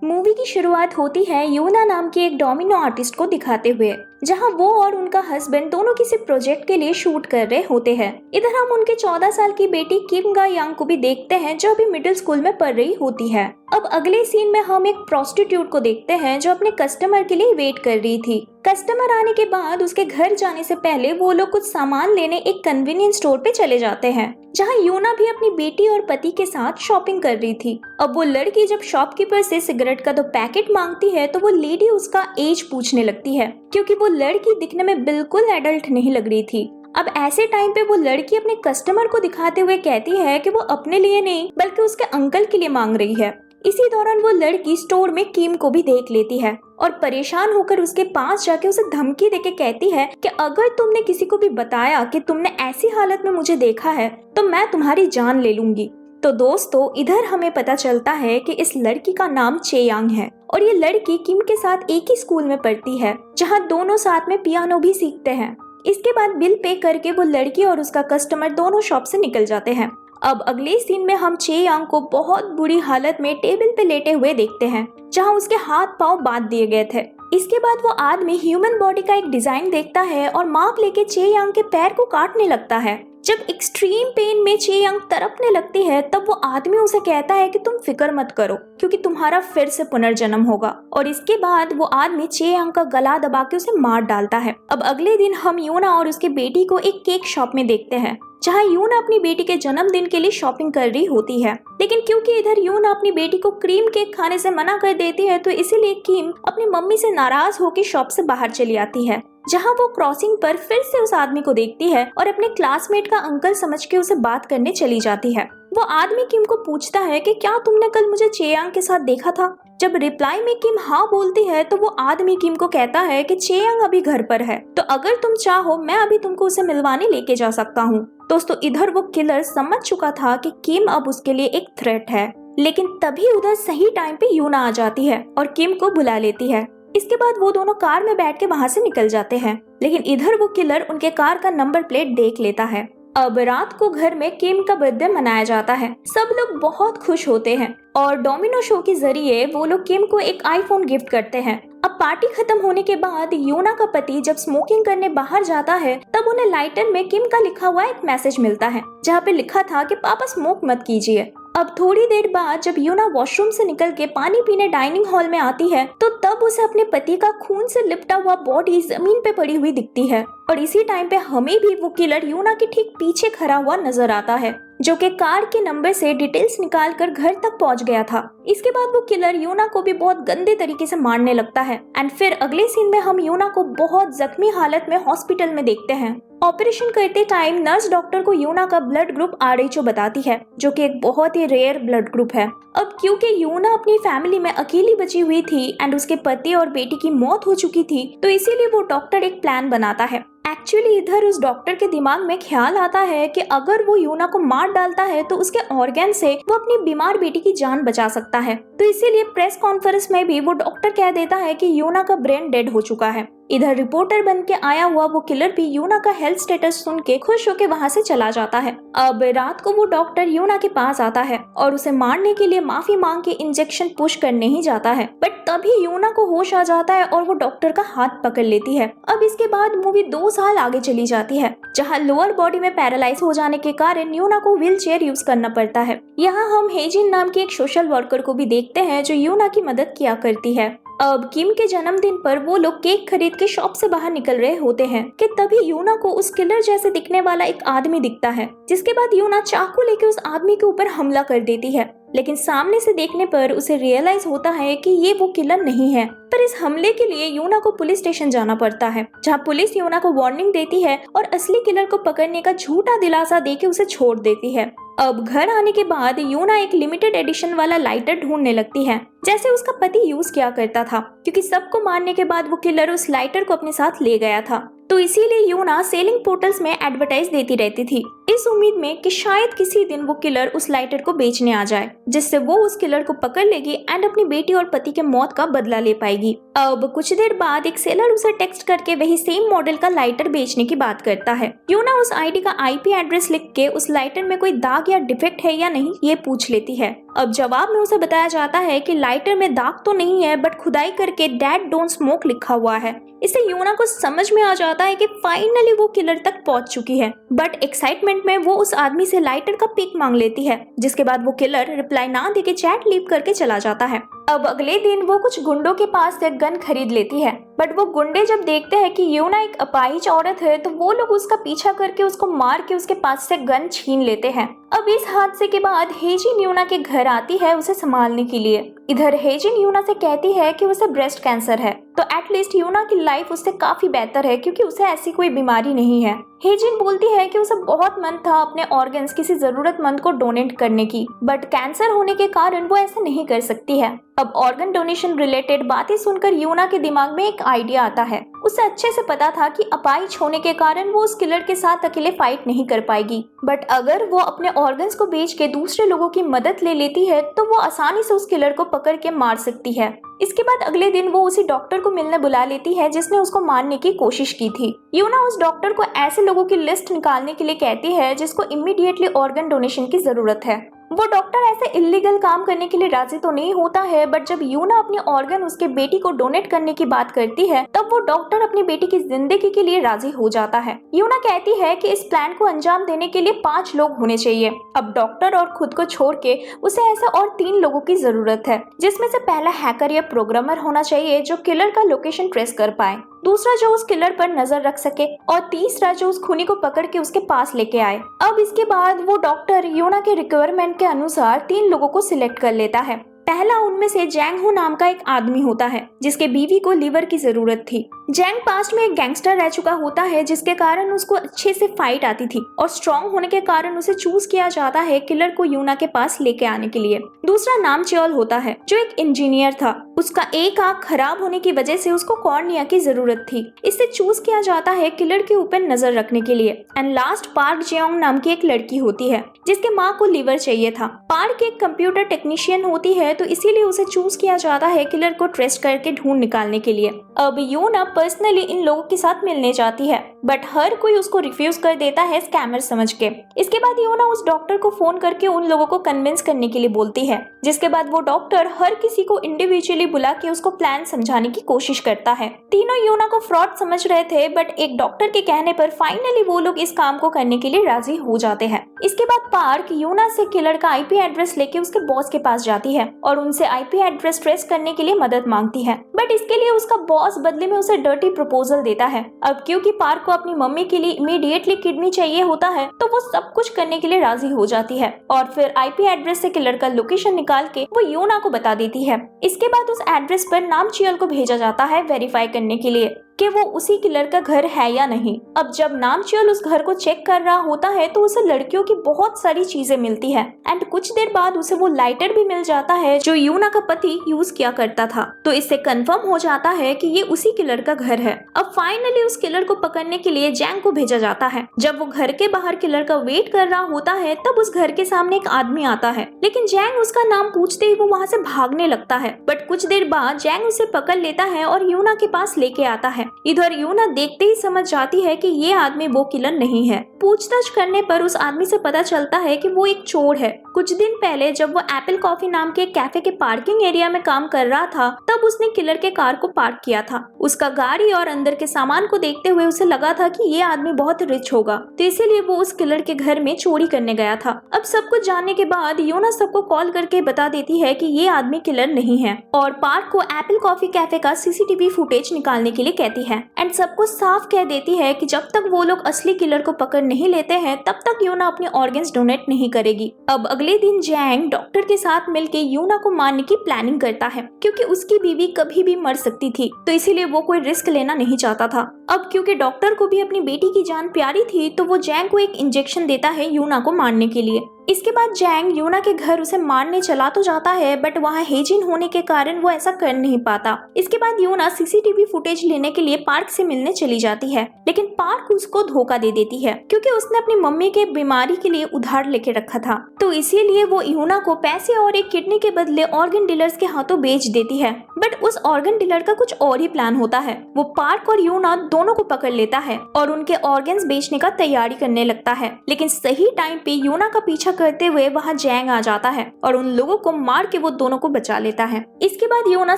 Movie की शुरुआत होती है यूना नाम के एक डोमिनो आर्टिस्ट को दिखाते हुए, जहां वो और उनका हस्बैंड दोनों किसी प्रोजेक्ट के लिए शूट कर रहे होते हैं। इधर हम उनके 14 साल की बेटी किम गा यांग को भी देखते हैं, जो अभी मिडिल स्कूल में पढ़ रही होती है। अब अगले सीन में हम एक प्रोस्टिट्यूट को देखते हैं जो अपने कस्टमर के लिए वेट कर रही थी। कस्टमर आने के बाद उसके घर जाने से पहले वो लोग कुछ सामान लेने एक कन्वीनियंस स्टोर पे चले जाते हैं, जहां यूना भी अपनी बेटी और पति के साथ शॉपिंग कर रही थी। अब वो लड़की जब शॉपकीपर से सिगरेट का 2 पैकेट मांगती है तो वो लेडी उसका एज पूछने लगती है, क्योंकि वो लड़की दिखने में बिल्कुल एडल्ट नहीं लग रही थी। अब ऐसे टाइम पे वो लड़की अपने कस्टमर को दिखाते हुए कहती है कि वो अपने लिए नहीं बल्कि उसके अंकल के लिए मांग रही है। इसी दौरान वो लड़की स्टोर में किम को भी देख लेती है और परेशान होकर उसके पास जाके उसे धमकी देके कहती है कि अगर तुमने किसी को भी बताया कि तुमने ऐसी हालत में मुझे देखा है तो मैं तुम्हारी जान ले लूंगी। तो दोस्तों, इधर हमें पता चलता है कि इस लड़की का नाम चेयांग है और ये लड़की किम के साथ एक ही स्कूल में पढ़ती है, जहाँ दोनों साथ में पियानो भी सीखते हैं। इसके बाद बिल पे करके वो लड़की और उसका कस्टमर दोनों शॉप से निकल जाते हैं। अब अगले सीन में हम चेयांग को बहुत बुरी हालत में टेबल पे लेटे हुए देखते हैं, जहां उसके हाथ पांव बांध दिए गए थे। इसके बाद वो आदमी ह्यूमन बॉडी का एक डिजाइन देखता है और मार्क लेके चेयांग के पैर को काटने लगता है। जब एक्सट्रीम पेन में चेयांग तड़पने लगती है तब वो आदमी उसे कहता है कि तुम फिक्र मत करो, क्योंकि तुम्हारा फिर से पुनर्जन्म होगा। और इसके बाद वो आदमी चेयांग का गला दबा के उसे मार डालता है। अब अगले दिन हम यूना और उसके बेटी को एक केक शॉप में देखते हैं, जहाँ यूना अपनी बेटी के जन्मदिन के लिए शॉपिंग कर रही होती है। लेकिन क्योंकि इधर यूना अपनी बेटी को क्रीम केक खाने से मना कर देती है, तो इसीलिए किम अपनी मम्मी से नाराज होकर शॉप से बाहर चली आती है, जहाँ वो क्रॉसिंग पर फिर से उस आदमी को देखती है और अपने क्लासमेट का अंकल समझ के उसे बात करने चली जाती है। वो आदमी किम को पूछता है कि क्या तुमने कल मुझे चेयांग के साथ देखा था। जब रिप्लाई में किम हाँ बोलती है तो वो आदमी किम को कहता है कि चेयांग अभी घर पर है, तो अगर तुम चाहो मैं अभी तुमको उसे मिलवाने लेके जा सकता हूँ। दोस्तों, इधर वो किलर समझ चुका था कि किम अब उसके लिए एक थ्रेट है, लेकिन तभी उधर सही टाइम पे यूना आ जाती है और किम को बुला लेती है। इसके बाद वो दोनों कार में बैठ के वहाँ से निकल जाते हैं, लेकिन इधर वो किलर उनके कार का नंबर प्लेट देख लेता है। अब रात को घर में किम का बर्थडे मनाया जाता है। सब लोग बहुत खुश होते हैं और डोमिनो शो के जरिए वो लोग किम को एक आईफोन गिफ्ट करते हैं। अब पार्टी खत्म होने के बाद यूना का पति जब स्मोकिंग करने बाहर जाता है तब उन्हें लाइटर में किम का लिखा हुआ एक मैसेज मिलता है, जहाँ पे लिखा था कि पापा स्मोक मत कीजिए। अब थोड़ी देर बाद जब यूना वॉशरूम से निकल के पानी पीने डाइनिंग हॉल में आती है तो तब उसे अपने पति का खून से लिपटा हुआ बॉडी जमीन पे पड़ी हुई दिखती है। और इसी टाइम पे हमें भी वो किलर यूना के ठीक पीछे खड़ा हुआ नजर आता है, जो कि कार के नंबर से डिटेल्स निकाल कर घर तक पहुंच गया था। इसके बाद वो किलर यूना को भी बहुत गंदे तरीके से मारने लगता है एंड फिर अगले सीन में हम यूना को बहुत जख्मी हालत में हॉस्पिटल में देखते हैं। ऑपरेशन करते टाइम नर्स डॉक्टर को यूना का ब्लड ग्रुप RH बताती है, जो कि एक बहुत ही रेयर ब्लड ग्रुप है। अब क्योंकि यूना अपनी फैमिली में अकेली बची हुई थी एंड उसके पति और बेटी की मौत हो चुकी थी, तो इसीलिए वो डॉक्टर एक प्लान बनाता है। एक्चुअली इधर उस डॉक्टर के दिमाग में ख्याल आता है कि अगर वो यूना को मार डालता है तो उसके ऑर्गन से वो अपनी बीमार बेटी की जान बचा सकता है। तो इसीलिए प्रेस कॉन्फ्रेंस में भी वो डॉक्टर कह देता है कि यूना का ब्रेन डेड हो चुका है। इधर रिपोर्टर बन के आया हुआ वो किलर भी यूना का हेल्थ स्टेटस सुन के खुश होकर वहाँ से चला जाता है। अब रात को वो डॉक्टर यूना के पास आता है और उसे मारने के लिए माफी मांग के इंजेक्शन पुश करने ही जाता है, बट तभी यूना को होश आ जाता है और वो डॉक्टर का हाथ पकड़ लेती है। अब इसके बाद मूवी 2 साल आगे चली जाती है, जहाँ लोअर बॉडी में पैरालाइज हो जाने के कारण यूना को व्हील चेयर यूज करना पड़ता है। यहाँ हम हेजिन नाम की एक सोशल वर्कर को भी देखते हैं जो यूना की मदद किया करती है। अब किम के जन्मदिन पर वो लोग केक खरीद के शॉप से बाहर निकल रहे होते हैं कि तभी यूना को उस किलर जैसे दिखने वाला एक आदमी दिखता है, जिसके बाद यूना चाकू लेके उस आदमी के ऊपर हमला कर देती है। लेकिन सामने से देखने पर उसे रियलाइज होता है कि ये वो किलर नहीं है, पर इस हमले के लिए यूना को पुलिस स्टेशन जाना पड़ता है, जहाँ पुलिस यूना को वार्निंग देती है और असली किलर को पकड़ने का झूठा दिलासा देके उसे छोड़ देती है। अब घर आने के बाद यूना एक लिमिटेड एडिशन वाला लाइटर ढूंढने लगती है, जैसे उसका पति यूज किया करता था, क्योंकि सबको मारने के बाद वो किलर उस लाइटर को अपने साथ ले गया था। तो इसीलिए यूना सेलिंग पोर्टल्स में एडवर्टाइज देती रहती थी। इस उम्मीद में कि शायद किसी दिन वो किलर उस लाइटर को बेचने आ जाए, जिससे वो उस किलर को पकड़ लेगी एंड अपनी बेटी और पति के मौत का बदला ले पाएगी। अब कुछ देर बाद एक सेलर उसे टेक्स्ट करके वही सेम मॉडल का लाइटर बेचने की बात करता है। यूना उस आईडी का आईपी एड्रेस लिख के उस लाइटर में कोई दाग या डिफेक्ट है या नहीं ये पूछ लेती है। अब जवाब में उसे बताया जाता है कि लाइटर में दाग तो नहीं है, बट खुदाई करके डैड डोंट स्मोक लिखा हुआ है। इससे यूना को समझ में आ जाता है कि फाइनली वो किलर तक पहुंच चुकी है, बट एक्साइटमेंट में वो उस आदमी से लाइटर का पिक मांग लेती है, जिसके बाद वो किलर रिप्लाई ना देके चैट लीव करके चला जाता है। अब अगले दिन वो कुछ गुंडों के पास से गन खरीद लेती है, बट वो गुंडे जब देखते हैं कि यूना एक अपाहिज औरत है तो वो लोग उसका पीछा करके उसको मार के उसके पास से गन छीन लेते हैं। अब इस हादसे के बाद हेजिन यूना के घर आती है उसे संभालने के लिए। इधर हेजिन यूना से कहती है कि उसे ब्रेस्ट कैंसर है, तो एटलीस्ट यूना की लाइफ उससे काफी बेहतर है क्योंकि उसे ऐसी कोई बीमारी नहीं है। हेजिन बोलती है कि उसे बहुत मन था अपने ऑर्गन्स किसी जरूरतमंद को डोनेट करने की, बट कैंसर होने के कारण वो ऐसा नहीं कर सकती है। अब ऑर्गन डोनेशन रिलेटेड बातें सुनकर यूना के दिमाग में एक आइडिया आता है। उसे अच्छे से पता था कि अपाहिज होने के कारण वो उस किलर के साथ अकेले फाइट नहीं कर पाएगी, बट अगर वो अपने ऑर्गन्स को बेच के दूसरे लोगों की मदद ले लेती है तो वो आसानी से उस किलर को पकड़ के मार सकती है। इसके बाद अगले दिन वो उसी डॉक्टर को मिलने बुला लेती है जिसने उसको मारने की कोशिश की थी। यूना उस डॉक्टर को ऐसे लोगों की लिस्ट निकालने के लिए कहती है जिसको इमीडिएटली ऑर्गन डोनेशन की जरूरत है। वो डॉक्टर ऐसे इल्लीगल काम करने के लिए राजी तो नहीं होता है, बट जब यूना अपने ऑर्गन उसके बेटी को डोनेट करने की बात करती है तब वो डॉक्टर अपनी बेटी की जिंदगी के लिए राजी हो जाता है। यूना कहती है कि इस प्लान को अंजाम देने के लिए 5 लोग होने चाहिए। अब डॉक्टर और खुद को छोड़ के उसे ऐसे और 3 लोगों की जरूरत है, जिसमें से पहला हैकर या प्रोग्रामर होना चाहिए जो किलर का लोकेशन ट्रेस कर पाए, दूसरा जो उस किलर पर नजर रख सके और तीसरा जो उस खूनी को पकड़ के उसके पास लेके आए। अब इसके बाद वो डॉक्टर यूना के रिक्वायरमेंट के अनुसार 3 लोगों को सिलेक्ट कर लेता है। पहला उनमें से जैंग हो नाम का एक आदमी होता है जिसके बीवी को लिवर की जरूरत थी। जैंग पास्ट में एक गैंगस्टर रह चुका होता है जिसके कारण उसको अच्छे से फाइट आती थी और स्ट्रॉन्ग होने के कारण उसे चूज किया जाता है किलर को यूना के पास लेके आने के लिए। दूसरा नाम च्योल होता है जो एक इंजीनियर था। उसका एक आंख खराब होने की वजह से उसको कॉर्निया की जरूरत थी। इससे चूज किया जाता है किलर के ऊपर नजर रखने के लिए। एंड लास्ट पार्क जेओंग नाम की एक लड़की होती है जिसके माँ को लिवर चाहिए था। पार्क एक कंप्यूटर टेक्नीशियन होती है तो इसीलिए उसे चूज किया जाता है किलर को ट्रेस करके ढूंढ निकालने के लिए। अब यूना पर्सनली इन लोगों के साथ मिलने जाती है, बट हर कोई उसको रिफ्यूज कर देता है स्कैमर समझ के। इसके बाद यूना उस डॉक्टर को फोन करके उन लोगों को कन्विंस करने के लिए बोलती है, जिसके बाद वो डॉक्टर हर किसी को इंडिविजुअली बुला के उसको प्लान समझाने की कोशिश करता है। तीनों यूना को फ्रॉड समझ रहे थे, बट एक डॉक्टर के कहने पर फाइनली वो लोग इस काम को करने के लिए राजी हो जाते हैं। इसके बाद पार्क यूना से किलर का आईपी एड्रेस लेके उसके बॉस के पास जाती है और उनसे आईपी एड्रेस ट्रेस करने के लिए मदद मांगती है, बट इसके लिए उसका बॉस बदले में उसे डर्टी प्रपोजल देता है। अब क्योंकि पार्क को अपनी मम्मी के लिए इमीडिएटली किडनी चाहिए होता है तो वो सब कुछ करने के लिए राजी हो जाती है और फिर आईपी एड्रेस से किलर का लोकेशन निकाल के वो यूना को बता देती है। इसके बाद उस एड्रेस पर नाम चियल को भेजा जाता है वेरीफाई करने के लिए कि वो उसी किलर का घर है या नहीं। अब जब नामचियल उस घर को चेक कर रहा होता है तो उसे लड़कियों की बहुत सारी चीजें मिलती है एंड कुछ देर बाद उसे वो लाइटर भी मिल जाता है जो यूना का पति यूज किया करता था। तो इससे कंफर्म हो जाता है कि ये उसी किलर का घर है। अब फाइनली उस किलर को पकड़ने के लिए जैंग को भेजा जाता है। जब वो घर के बाहर किलर का वेट कर रहा होता है तब उस घर के सामने एक आदमी आता है, लेकिन जैंग उसका नाम पूछते ही वो वहाँ से भागने लगता है। बट कुछ देर बाद जैंग उसे पकड़ लेता है और यूना के पास लेके आता है। इधर यूना देखते ही समझ जाती है कि ये आदमी वो किलर नहीं है। पूछताछ करने पर उस आदमी से पता चलता है कि वो एक चोर है। कुछ दिन पहले जब वो एप्पल कॉफी नाम के कैफे के पार्किंग एरिया में काम कर रहा था तब उसने किलर के कार को पार्क किया था। उसका गाड़ी और अंदर के सामान को देखते हुए उसे लगा था कि ये आदमी बहुत रिच होगा, तो इसीलिए वो उस किलर के घर में चोरी करने गया था। अब सब कुछ जानने के बाद यूना सबको कॉल करके बता देती है कि ये आदमी किलर नहीं है और पार्क को एप्पल कॉफी कैफे का सीसीटीवी फुटेज निकालने के लिए कहती है एंड सबको साफ कह देती है कि जब तक वो लोग असली किलर को पकड़ नहीं लेते हैं तब तक यूना अपने ऑर्गन्स डोनेट नहीं करेगी। अब अगले दिन जैंग डॉक्टर के साथ मिलके यूना को मारने की प्लानिंग करता है क्योंकि उसकी बीवी कभी भी मर सकती थी, तो इसीलिए वो कोई रिस्क लेना नहीं चाहता था। अब क्योंकि डॉक्टर को भी अपनी बेटी की जान प्यारी थी तो वो जैंग को एक इंजेक्शन देता है यूना को मारने के लिए। इसके बाद जैंग यूना के घर उसे मारने चला तो जाता है, बट वहाँ हेजिन होने के कारण वो ऐसा कर नहीं पाता। इसके बाद यूना सीसीटीवी फुटेज लेने के लिए पार्क से मिलने चली जाती है, लेकिन पार्क उसको धोखा दे देती है क्योंकि उसने अपनी मम्मी के बीमारी के लिए उधार लेके रखा था। तो इसीलिए वो यूना को पैसे और एक किडनी के बदले ऑर्गन डीलर्स के हाथों बेच देती है। बट उस ऑर्गन डीलर का कुछ और ही प्लान होता है। वो पार्क और यूना दोनों को पकड़ लेता है और उनके ऑर्गन्स बेचने का तैयारी करने लगता है, लेकिन सही टाइम पे यूना का पीछा करते हुए वहाँ जैंग आ जाता है और उन लोगों को मार के वो दोनों को बचा लेता है। इसके बाद यूना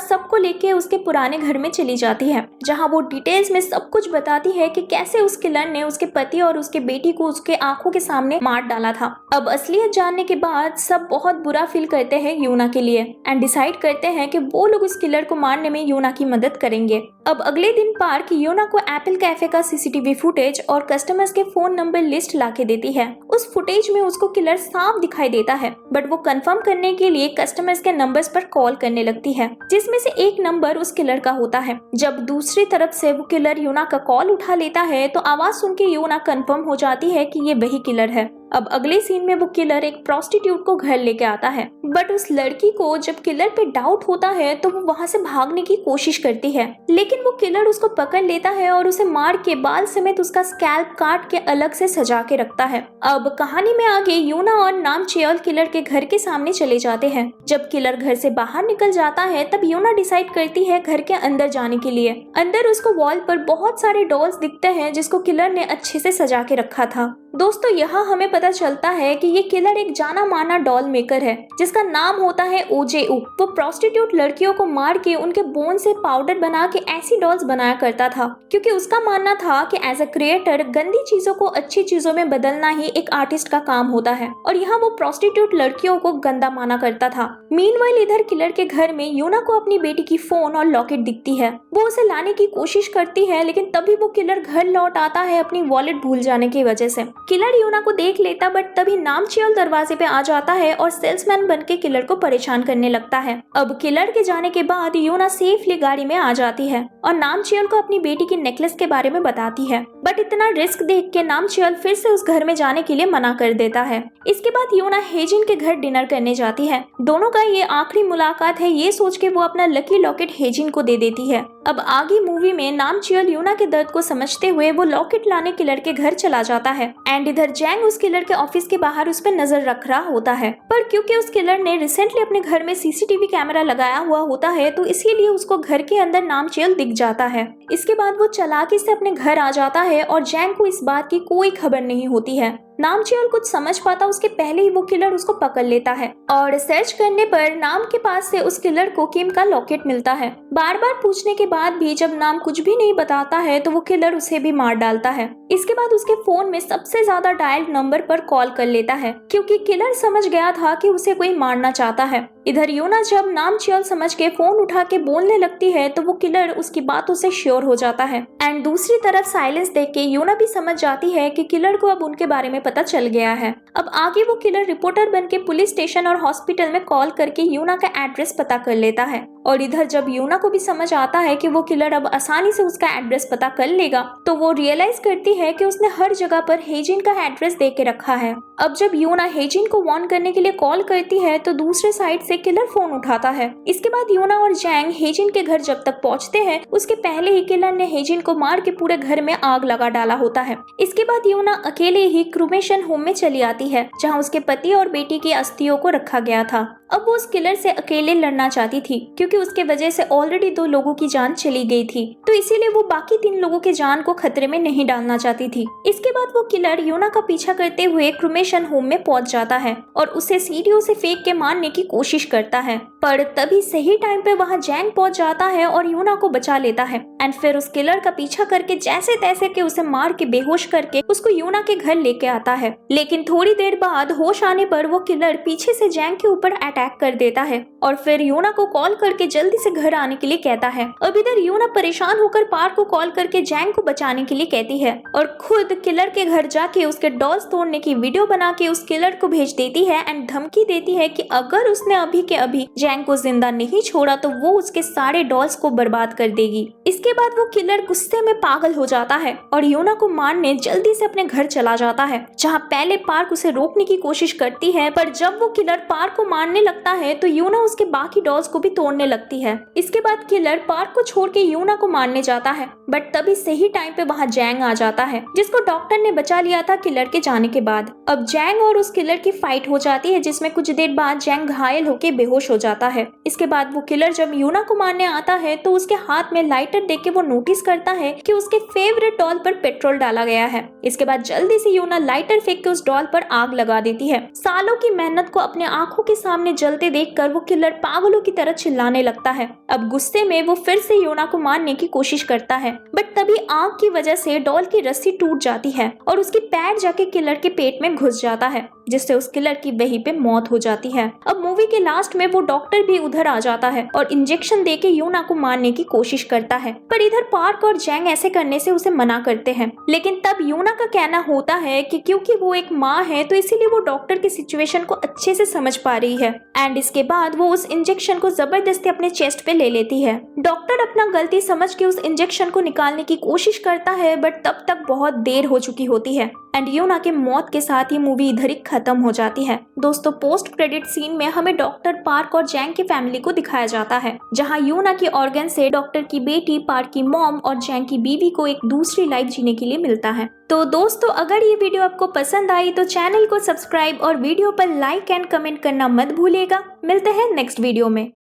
सबको लेके उसके पुराने घर में चली जाती है, जहाँ वो डिटेल्स में सब कुछ बताती है कि कैसे उस किलर ने उसके पति और उसके बेटी को उसके आंखों के सामने मार डाला था। अब असलियत जानने के बाद सब बहुत बुरा फील करते हैं यूना के लिए एंड डिसाइड करते हैं कि वो लोग उस किलर को मारने में यूना की मदद करेंगे। अब अगले दिन पार्क यूना को एप्पल कैफे का सीसीटीवी फुटेज और कस्टमर्स के फोन नंबर लिस्ट लाके देती है। उस फुटेज में उसको किलर साफ दिखाई देता है, बट वो कंफर्म करने के लिए कस्टमर्स के नंबर्स पर कॉल करने लगती है, जिसमें से एक नंबर उस किलर का होता है। जब दूसरी तरफ से वो किलर यूना का कॉल उठा लेता है तो आवाज सुन के यूना कंफर्म हो जाती है कि ये वही किलर है। अब अगले सीन में वो किलर एक प्रोस्टिट्यूट को घर लेके आता है, बट उस लड़की को जब किलर पे डाउट होता है तो वो वहाँ से भागने की कोशिश करती है, लेकिन वो किलर उसको पकड़ लेता है और उसे मार के बाल समेत उसका स्कैल्प काट के अलग से सजा के रखता है। अब कहानी में आगे यूना और नाम चेओल किलर के घर के सामने चले जाते हैं। जब किलर घर से बाहर निकल जाता है तब यूना डिसाइड करती है घर के अंदर जाने के लिए। अंदर उसको वॉल पर बहुत सारे डॉल्स दिखते हैं जिसको किलर ने अच्छे से सजा के रखा था। दोस्तों यहाँ हमें पता चलता है कि ये किलर एक जाना माना डॉल मेकर है जिसका नाम होता है ओजेऊ। वो प्रोस्टिट्यूट लड़कियों को मार के उनके बोन से पाउडर बना के ऐसी डॉल्स बनाया करता था, क्योंकि उसका मानना था कि एज अ क्रिएटर गंदी चीजों को अच्छी चीजों में बदलना ही एक आर्टिस्ट का काम होता है, और यहाँ वो प्रोस्टिट्यूट लड़कियों को गंदा माना करता था। मीनवाइल इधर किलर के घर में यूना को अपनी बेटी की फोन और लॉकेट दिखती है। वो उसे लाने की कोशिश करती है, लेकिन तभी वो किलर घर लौट आता है अपनी वॉलेट भूल जाने की वजह से। किलर यूना को देख लेता, बट तभी नाम चेओल दरवाजे पे आ जाता है और सेल्समैन बनके किलर को परेशान करने लगता है। अब किलर के जाने के बाद यूना सेफली गाड़ी में आ जाती है और नाम चेओल को अपनी बेटी की नेकलेस के बारे में बताती है, बट इतना रिस्क देख के नाम चेओल फिर से उस घर में जाने के लिए मना कर देता है। इसके बाद यूना हेजिन के घर डिनर करने जाती है। दोनों का ये आखिरी मुलाकात है, ये सोच के वो अपना लकी लॉकेट हेजिन को दे देती है। अब आगे मूवी में नाम चेओल यूना के दर्द को समझते हुए वो लॉकेट लाने किलर के घर चला जाता है एंड इधर जैंग उस किलर के ऑफिस के बाहर उस पर नजर रख रहा होता है, पर क्योंकि उस किलर ने रिसेंटली अपने घर में सीसीटीवी कैमरा लगाया हुआ होता है तो इसीलिए उसको घर के अंदर नाम चेओल दिख जाता है। इसके बाद वो चालाकी से अपने घर आ जाता है और जैंग को इस बात की कोई खबर नहीं होती है। नाम चेओल कुछ समझ पाता उसके पहले ही वो किलर उसको पकड़ लेता है और सर्च करने पर नाम के पास से उस किलर को किम का लॉकेट मिलता है। बार बार पूछने के बाद भी जब नाम कुछ भी नहीं बताता है तो वो किलर उसे भी मार डालता है। इसके बाद उसके फोन में सबसे ज्यादा डायल्ड नंबर पर कॉल कर लेता है, क्योंकि किलर समझ गया था कि उसे कोई मारना चाहता है। इधर यूना जब नाम चेओल समझ के फोन उठा के बोलने लगती है तो वो किलर उसकी बातों से श्योर हो जाता है एंड दूसरी तरफ साइलेंस देख के यूना भी समझ जाती है कि किलर को अब उनके बारे में पता चल गया है। अब आगे वो किलर रिपोर्टर बन के पुलिस स्टेशन और हॉस्पिटल में कॉल करके यूना का एड्रेस पता कर लेता है, और इधर जब यूना को भी समझ आता है कि वो किलर अब आसानी से उसका एड्रेस पता कर लेगा तो वो रियलाइज करती है कि उसने हर जगह पर हेजिन का एड्रेस दे के रखा है। अब जब यूना हेजिन को वार्न करने के लिए कॉल करती है तो दूसरे साइड से किलर फोन उठाता है। इसके बाद यूना और जैंग हेजिन के घर जब तक पहुंचते हैं उसके पहले ही किलर ने हेजिन को मार के पूरे घर में आग लगा डाला होता है। इसके बाद यूना अकेले ही क्रूमेशन होम में चली आती है जहाँ उसके पति और बेटी की अस्थियों को रखा गया था। अब वो उस किलर से अकेले लड़ना चाहती थी, क्योंकि उसके वजह से ऑलरेडी 2 लोगों की जान चली गई थी, तो इसीलिए वो बाकी 3 लोगों की जान को खतरे में नहीं डालना चाहती थी। इसके बाद वो किलर यूना का पीछा करते हुए क्रूमेशन होम में पहुंच जाता है और उसे सीढ़ियों से फेंक के मारने की कोशिश करता है, पर तभी सही टाइम पे वहाँ जैंग पहुंच जाता है और यूना को बचा लेता है एंड फिर उस किलर का पीछा करके जैसे तैसे के उसे मार के बेहोश करके उसको यूना के घर लेके आता है। लेकिन थोड़ी देर बाद होश आने पर वो किलर पीछे से जैंग के ऊपर अटैक कर देता है और फिर यूना को कॉल करके जल्दी से घर आने के लिए कहता है। अब इधर यूना परेशान होकर पार्क को कॉल करके जैंग को बचाने के लिए कहती है और खुद किलर के घर जाके उसके डॉल्स तोड़ने की वीडियो बना के उस किलर को भेज देती है एंड धमकी देती है कि अगर उसने अभी के अभी जैंग को जिंदा नहीं छोड़ा तो वो उसके सारे डॉल्स को बर्बाद कर देगी। इसके बाद वो किलर गुस्से में पागल हो जाता है और यूना को मारने जल्दी से अपने घर चला जाता है, जहाँ पहले पार्क उसे रोकने की कोशिश करती है, पर जब वो किलर पार्क को मारने लगता है तो यूना उसके बाकी डॉल्स को भी तोड़ने लगती है। इसके बाद किलर पार्क को छोड़ के यूना को मारने जाता है, बट तभी सही टाइम पे वहाँ जैंग आ जाता है, जिसको डॉक्टर ने बचा लिया था किलर के जाने के बाद। अब जैंग और उस किलर की फाइट हो जाती है, जिसमें कुछ देर बाद जैंग घायल होकर बेहोश हो जाता है। इसके बाद वो किलर जब यूना को मारने आता है तो उसके हाथ में लाइटर देख के वो नोटिस करता है कि उसके फेवरेट डॉल पर पेट्रोल डाला गया है। इसके बाद जल्दी से यूना लाइटर फेंक के उस डॉल पर आग लगा देती है। सालों की मेहनत को अपने आंखों के सामने जलते देखकर वो किलर पागलों की तरह चिल्लाने लगता है। अब गुस्से में वो फिर से यूना को मारने की कोशिश करता है, बट तभी आग की वजह से डॉल की रस्सी टूट जाती है और उसकी पैर जाके किलर के पेट में घुस जाता है, जिससे उस किलर की वहीं पे मौत हो जाती है। अब मूवी के लास्ट में वो डॉक्टर भी उधर आ जाता है और इंजेक्शन देके यूना को मारने की कोशिश करता है, पर इधर पार्क और जैंग ऐसे करने से उसे मना करते हैं। लेकिन तब यूना का कहना होता है कि क्योंकि वो एक माँ है तो इसीलिए वो डॉक्टर की सिचुएशन को अच्छे से समझ पा रही है, एंड इसके बाद वो उस इंजेक्शन को जबरदस्ती अपने चेस्ट पे ले लेती है। डॉक्टर अपना गलती समझ के उस इंजेक्शन को निकालने की कोशिश करता है, बट तब तक बहुत देर हो चुकी होती है एंड यूना के मौत के साथ ये मूवी इधर ही खत्म हो जाती है। दोस्तों, पोस्ट क्रेडिट सीन में हमें डॉक्टर पार्क और जैंग की फैमिली को दिखाया जाता है, जहां यूना के ऑर्गन से डॉक्टर की बेटी, पार्क की मॉम और जैंग की बीवी को एक दूसरी लाइफ जीने के लिए मिलता है। तो दोस्तों, अगर ये वीडियो आपको पसंद आई तो चैनल को सब्सक्राइब और वीडियो पर लाइक एंड कमेंट करना मत भूलिएगा। मिलते हैं नेक्स्ट वीडियो में।